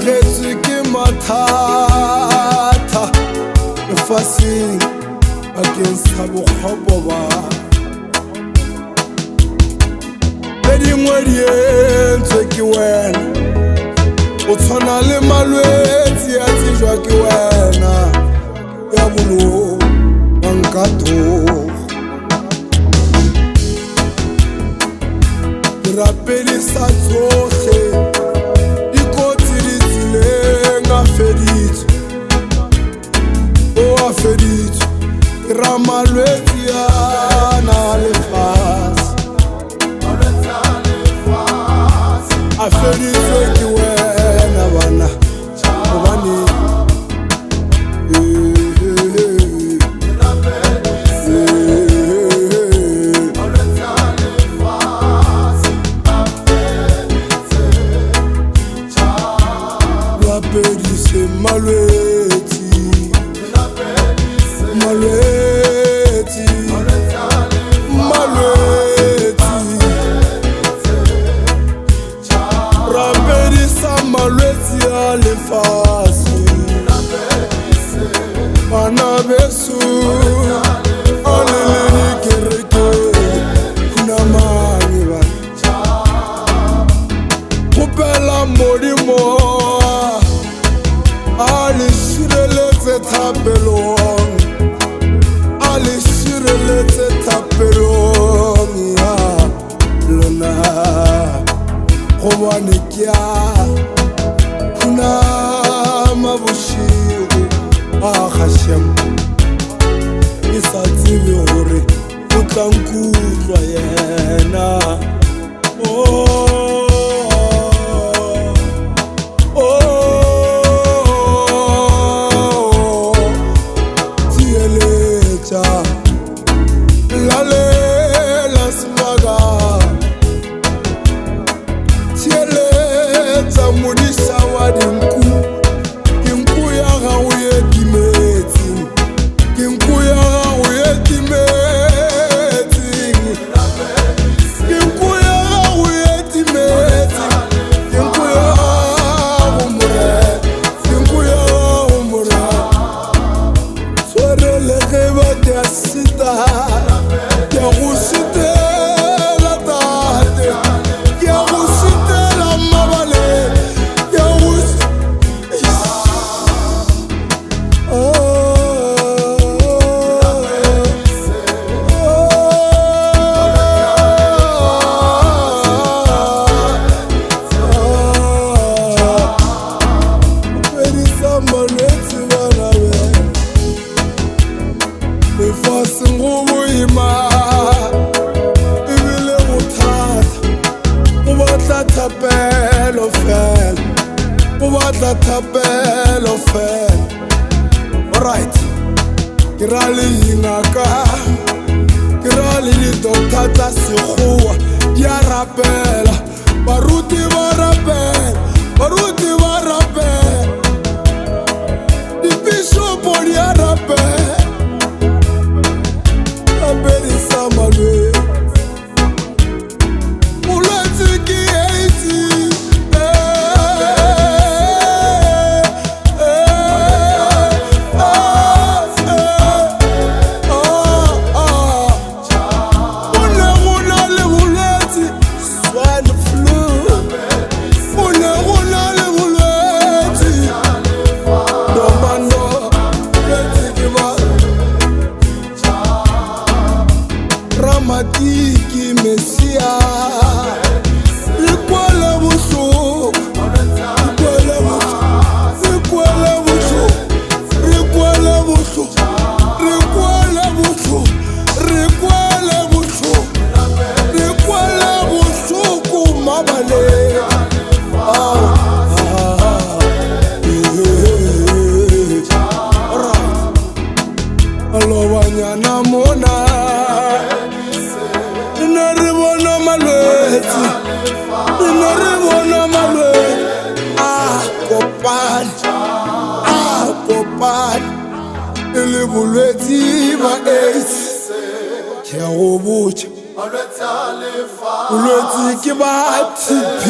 tletse ke mathata lefaseng bakeng sa bokgopo ba tse dingwe di entswe ke wena o tshwana le malwetse a tsejwa ke wena ya bolo wa nkatogo rapelisa tsohle dikotsi di tsileng a feditswe o a feditswe ra malwetse ana lefase a feditswe ke wena bana gobane rapedise malwetse malwetse malwetse rapedisa malwetse a lefase bana beso a le dikereke kunamane ba kgopela modimo a le šireletse thapelong a le šireletse thapelong ya lona gobane ke a khunama bošego a kgašem ke sa tsebe gore o tla nkutlwa yena lalela semaga tsheletsa modisa wa dinku ke nku ya gago ye timetseng ke nku ya gago ye timetseng ke nku ya gago ye timetseng ke nku ya gago more ke nku ya gago more tshwarele ge ba te a sita lefaseng go boima ebile go thata go batla thapelo fela go batla thapelo fela alright ke ra le yingaka ke ra le di-doctor tsa sekgowa di a rapela baruti ba rapela baruti ba rapela dibishopo di a rapela rapedisa malwetse bolwetse ke AIDS swine flu matiki mesia likwala buso likwala buso likwala buso likwala buso likwala buso likwala buso likwala buso kumabale alo banyana mona le bolwetse ba AIDS ke a go botša bolwetse ke ba TB